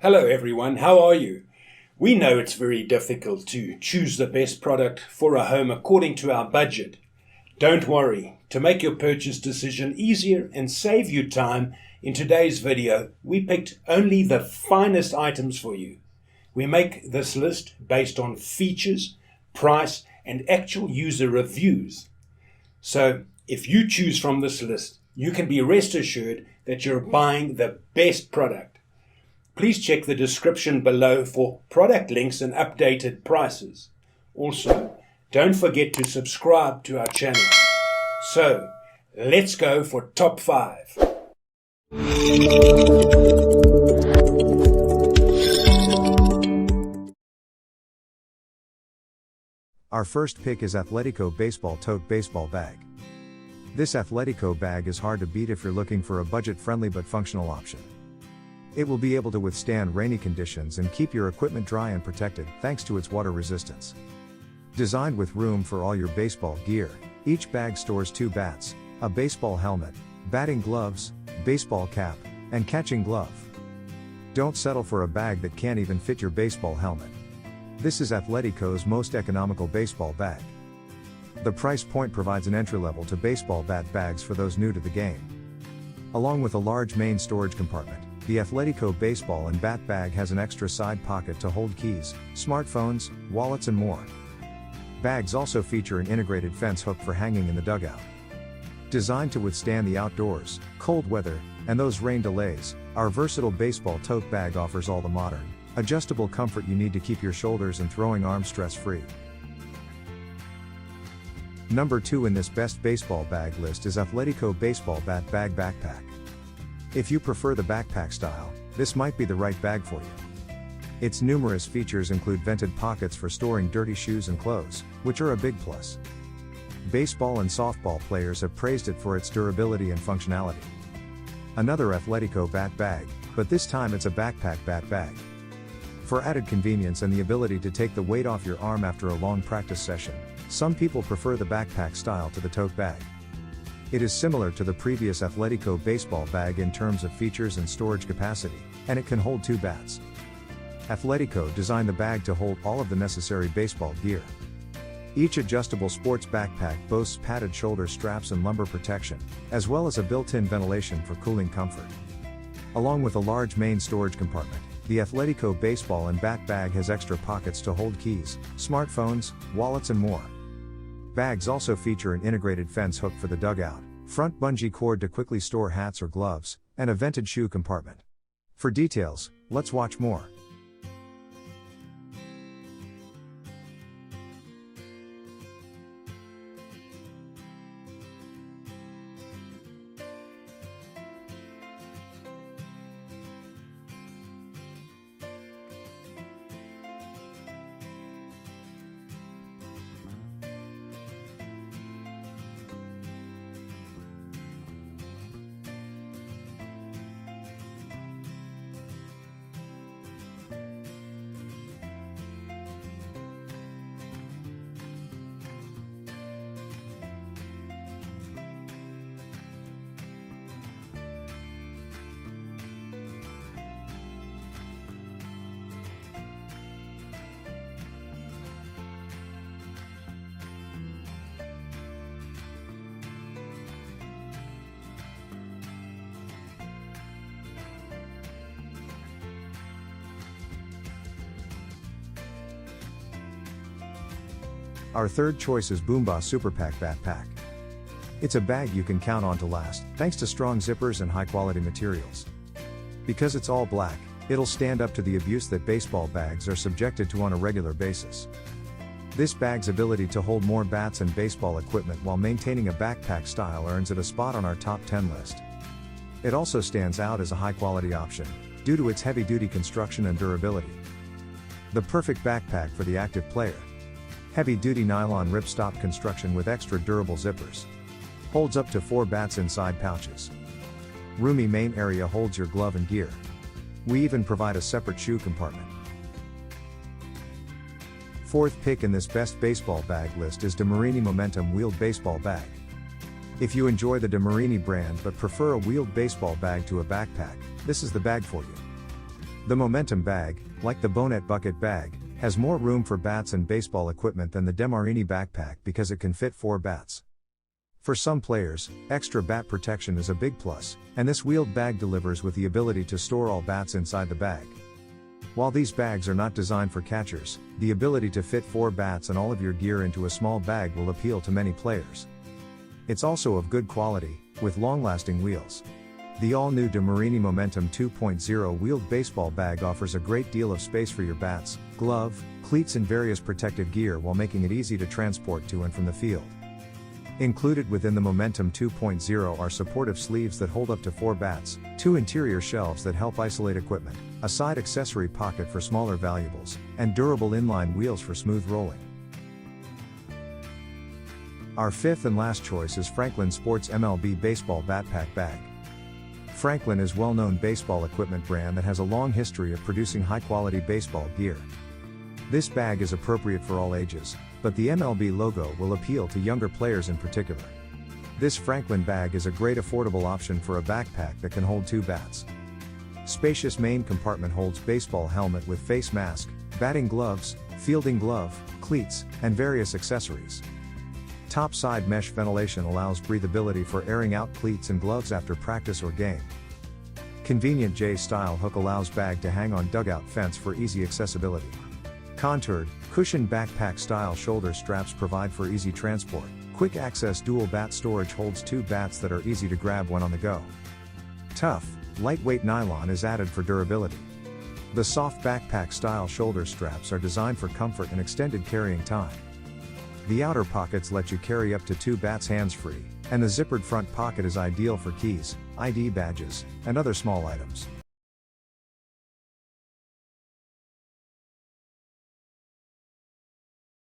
Hello everyone, how are you? We know it's very difficult to choose the best product for a home according to our budget. Don't worry, to make your purchase decision easier and save you time, in today's video we picked only the finest items for you. We make this list based on features, price and actual user reviews. So if you choose from this list, you can be rest assured that you're buying the best product. Please check the description below for product links and updated prices. Also, don't forget to subscribe to our channel. So, let's go for top 5. Our first pick is Athletico Baseball Tote Baseball Bag. This Athletico bag is hard to beat if you're looking for a budget-friendly but functional option. It will be able to withstand rainy conditions and keep your equipment dry and protected thanks to its water resistance. Designed with room for all your baseball gear, each bag stores 2 bats, a baseball helmet, batting gloves, baseball cap, and catching glove. Don't settle for a bag that can't even fit your baseball helmet. This is Athletico's most economical baseball bag. The price point provides an entry level to baseball bat bags for those new to the game. Along with a large main storage compartment, the Athletico baseball and bat bag has an extra side pocket to hold keys, smartphones, wallets and more. Bags also feature an integrated fence hook for hanging in the dugout. Designed to withstand the outdoors, cold weather, and those rain delays, our versatile baseball tote bag offers all the modern, adjustable comfort you need to keep your shoulders and throwing arms stress-free. Number 2 in this best baseball bag list is Athletico Baseball Bat Bag Backpack. If you prefer the backpack style, this might be the right bag for you. Its numerous features include vented pockets for storing dirty shoes and clothes, which are a big plus. Baseball and softball players have praised it for its durability and functionality. Another Athletico bat bag, but this time it's a backpack bat bag. For added convenience and the ability to take the weight off your arm after a long practice session, some people prefer the backpack style to the tote bag. It is similar to the previous Athletico baseball bag in terms of features and storage capacity, and it can hold 2 bats. Athletico designed the bag to hold all of the necessary baseball gear. Each adjustable sports backpack boasts padded shoulder straps and lumbar protection, as well as a built-in ventilation for cooling comfort. Along with a large main storage compartment, the Athletico baseball and bat bag has extra pockets to hold keys, smartphones, wallets and more. Bags also feature an integrated fence hook for the dugout, front bungee cord to quickly store hats or gloves, and a vented shoe compartment. For details, let's watch more. Our third choice is Boomba Super Pack Bat Pack. It's a bag you can count on to last, thanks to strong zippers and high-quality materials. Because it's all black, it'll stand up to the abuse that baseball bags are subjected to on a regular basis. This bag's ability to hold more bats and baseball equipment while maintaining a backpack style earns it a spot on our top 10 list. It also stands out as a high-quality option, due to its heavy-duty construction and durability. The perfect backpack for the active player. Heavy-duty nylon ripstop construction with extra durable zippers. Holds up to 4 bats inside pouches. Roomy main area holds your glove and gear. We even provide a separate shoe compartment. Fourth pick in this best baseball bag list is DeMarini Momentum Wheeled Baseball Bag. If you enjoy the DeMarini brand but prefer a wheeled baseball bag to a backpack, this is the bag for you. The Momentum bag, like the Bonnet bucket bag, has more room for bats and baseball equipment than the Demarini backpack because it can fit 4 bats. For some players, extra bat protection is a big plus, and this wheeled bag delivers with the ability to store all bats inside the bag. While these bags are not designed for catchers, the ability to fit 4 bats and all of your gear into a small bag will appeal to many players. It's also of good quality, with long-lasting wheels. The all-new Demarini Momentum 2.0 wheeled baseball bag offers a great deal of space for your bats, glove, cleats and various protective gear while making it easy to transport to and from the field. Included within the Momentum 2.0 are supportive sleeves that hold up to 4 bats, 2 interior shelves that help isolate equipment, a side accessory pocket for smaller valuables, and durable inline wheels for smooth rolling. Our fifth and last choice is Franklin Sports MLB Baseball Backpack Bag. Franklin is a well-known baseball equipment brand that has a long history of producing high-quality baseball gear. This bag is appropriate for all ages, but the MLB logo will appeal to younger players in particular. This Franklin bag is a great affordable option for a backpack that can hold 2 bats. Spacious main compartment holds baseball helmet with face mask, batting gloves, fielding glove, cleats, and various accessories. Top side mesh ventilation allows breathability for airing out cleats and gloves after practice or game. Convenient J-style hook allows bag to hang on dugout fence for easy accessibility. Contoured, cushioned backpack style shoulder straps provide for easy transport. Quick access dual bat storage holds 2 bats that are easy to grab when on the go. Tough, lightweight nylon is added for durability. The soft backpack style shoulder straps are designed for comfort and extended carrying time. The outer pockets let you carry up to 2 bats hands-free, and the zippered front pocket is ideal for keys, ID badges, and other small items.